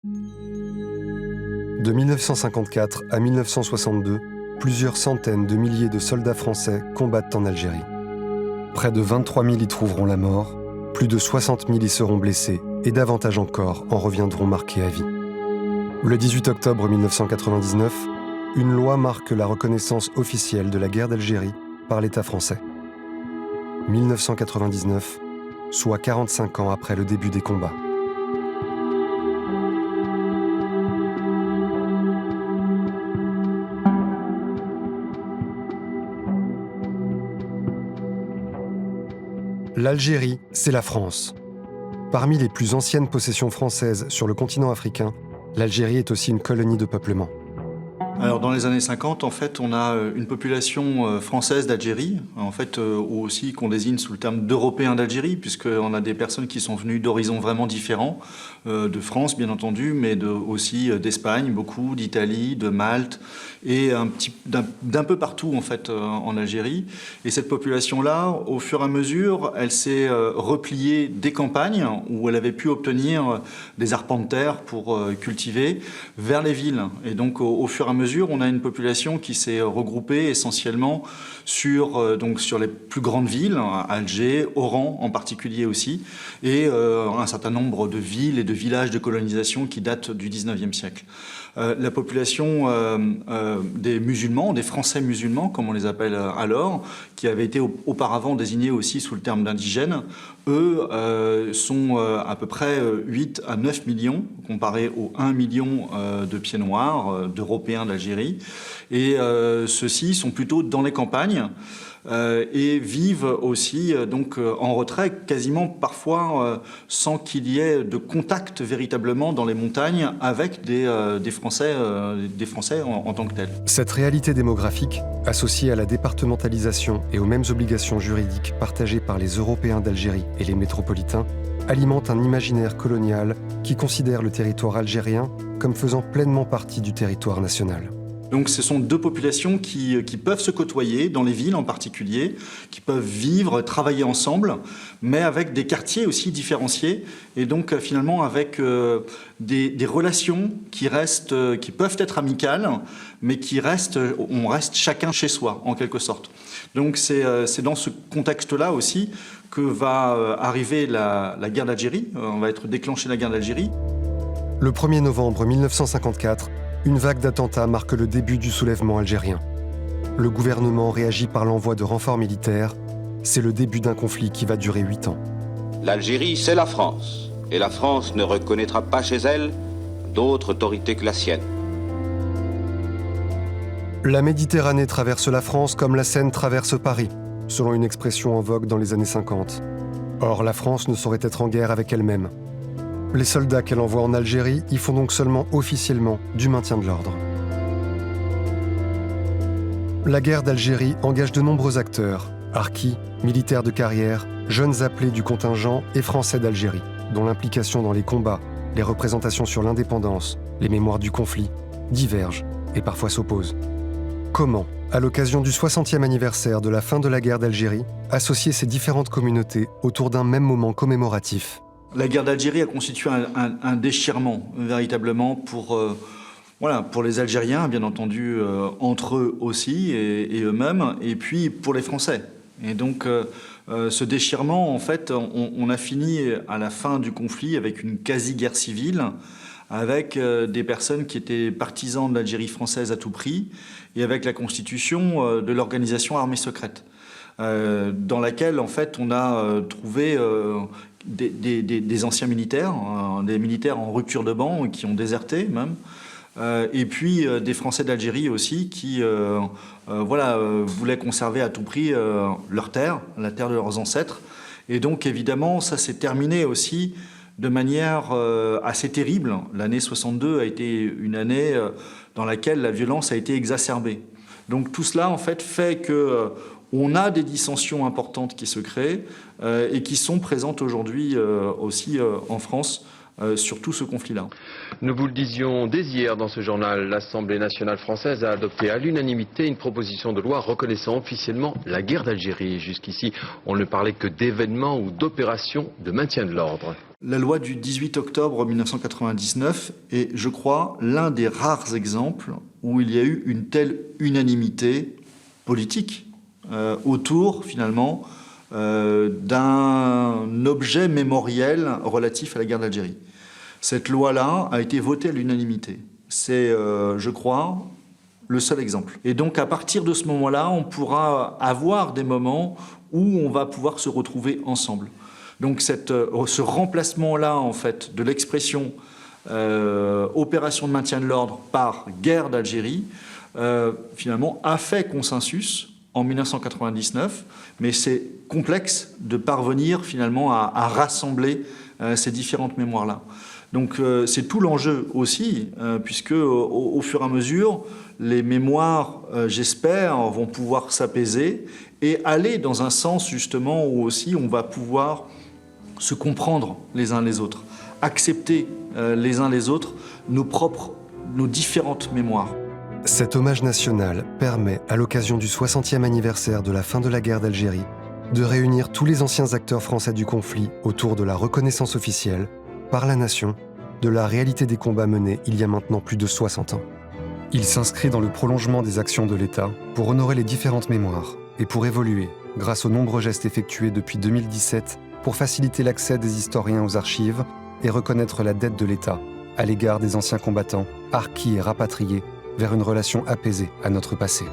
De 1954 à 1962, plusieurs centaines de milliers de soldats français combattent en Algérie. Près de 23 000 y trouveront la mort, plus de 60 000 y seront blessés et davantage encore en reviendront marqués à vie. Le 18 octobre 1999, une loi marque la reconnaissance officielle de la guerre d'Algérie par l'État français. 1999, soit 45 ans après le début des combats. L'Algérie, c'est la France. Parmi les plus anciennes possessions françaises sur le continent africain, l'Algérie est aussi une colonie de peuplement. Alors dans les années 50, en fait, on a une population française d'Algérie, en fait, ou aussi qu'on désigne sous le terme d'Européens d'Algérie, puisqu'on a des personnes qui sont venues d'horizons vraiment différents, de France bien entendu, mais aussi d'Espagne, beaucoup, d'Italie, de Malte, et d'un peu partout en fait en Algérie. Et cette population-là, au fur et à mesure, elle s'est repliée des campagnes, où elle avait pu obtenir des arpents de terre pour cultiver, vers les villes. Et donc au fur et à mesure, on a une population qui s'est regroupée essentiellement sur les plus grandes villes, Alger, Oran en particulier aussi, et un certain nombre de villes et de villages de colonisation qui datent du 19e siècle. La population des musulmans, des Français musulmans, comme on les appelle alors, qui avaient été auparavant désignés aussi sous le terme d'indigènes, eux sont à peu près 8 à 9 millions, comparé aux 1 million de pieds noirs, d'Européens d'Algérie. Et ceux-ci sont plutôt dans les campagnes et vivent aussi en retrait, quasiment parfois sans qu'il y ait de contact véritablement dans les montagnes avec des Français en tant que tels. Cette réalité démographique, associée à la départementalisation et aux mêmes obligations juridiques partagées par les Européens d'Algérie et les métropolitains, alimente un imaginaire colonial qui considère le territoire algérien comme faisant pleinement partie du territoire national. Donc ce sont deux populations qui peuvent se côtoyer, dans les villes en particulier, qui peuvent vivre, travailler ensemble, mais avec des quartiers aussi différenciés, et donc finalement avec des relations qui peuvent être amicales, mais on reste chacun chez soi, en quelque sorte. Donc c'est dans ce contexte-là aussi que va arriver la guerre d'Algérie, on va être déclenchée la guerre d'Algérie. Le 1er novembre 1954, une vague d'attentats marque le début du soulèvement algérien. Le gouvernement réagit par l'envoi de renforts militaires. C'est le début d'un conflit qui va durer 8 ans. L'Algérie, c'est la France. Et la France ne reconnaîtra pas chez elle d'autre autorité que la sienne. La Méditerranée traverse la France comme la Seine traverse Paris, selon une expression en vogue dans les années 50. Or, la France ne saurait être en guerre avec elle-même. Les soldats qu'elle envoie en Algérie y font donc seulement officiellement du maintien de l'ordre. La guerre d'Algérie engage de nombreux acteurs, harkis, militaires de carrière, jeunes appelés du contingent et Français d'Algérie, dont l'implication dans les combats, les représentations sur l'indépendance, les mémoires du conflit, divergent et parfois s'opposent. Comment, à l'occasion du 60e anniversaire de la fin de la guerre d'Algérie, associer ces différentes communautés autour d'un même moment commémoratif ? La guerre d'Algérie a constitué un déchirement, véritablement, pour les Algériens, bien entendu, entre eux aussi, et eux-mêmes, et puis pour les Français. Et donc, ce déchirement, en fait, on a fini à la fin du conflit avec une quasi-guerre civile, avec des personnes qui étaient partisans de l'Algérie française à tout prix, et avec la constitution de l'organisation armée secrète, dans laquelle, en fait, on a trouvé des anciens militaires, des militaires en rupture de banc qui ont déserté même, et puis des Français d'Algérie aussi qui voulaient conserver à tout prix leur terre, la terre de leurs ancêtres. Et donc évidemment ça s'est terminé aussi de manière assez terrible. L'année 62 a été une année dans laquelle la violence a été exacerbée. Donc tout cela en fait que on a des dissensions importantes qui se créent et qui sont présentes aujourd'hui aussi en France sur tout ce conflit-là. Nous vous le disions dès hier dans ce journal, l'Assemblée nationale française a adopté à l'unanimité une proposition de loi reconnaissant officiellement la guerre d'Algérie. Jusqu'ici, on ne parlait que d'événements ou d'opérations de maintien de l'ordre. La loi du 18 octobre 1999 est, je crois, l'un des rares exemples où il y a eu une telle unanimité politique autour, finalement, d'un objet mémoriel relatif à la guerre d'Algérie. Cette loi-là a été votée à l'unanimité. C'est, je crois, le seul exemple. Et donc, à partir de ce moment-là, on pourra avoir des moments où on va pouvoir se retrouver ensemble. Donc, ce remplacement-là, en fait, de l'expression opération de maintien de l'ordre par guerre d'Algérie, finalement, a fait consensus en 1999, mais c'est complexe de parvenir, finalement, à rassembler ces différentes mémoires-là. Donc c'est tout l'enjeu aussi, puisque au fur et à mesure, les mémoires, j'espère, vont pouvoir s'apaiser et aller dans un sens justement où aussi on va pouvoir se comprendre les uns les autres, accepter les uns les autres nos différentes mémoires. Cet hommage national permet, à l'occasion du 60e anniversaire de la fin de la guerre d'Algérie, de réunir tous les anciens acteurs français du conflit autour de la reconnaissance officielle, par la nation, de la réalité des combats menés il y a maintenant plus de 60 ans. Il s'inscrit dans le prolongement des actions de l'État pour honorer les différentes mémoires et pour évoluer, grâce aux nombreux gestes effectués depuis 2017 pour faciliter l'accès des historiens aux archives et reconnaître la dette de l'État à l'égard des anciens combattants, harkis et rapatriés, vers une relation apaisée à notre passé.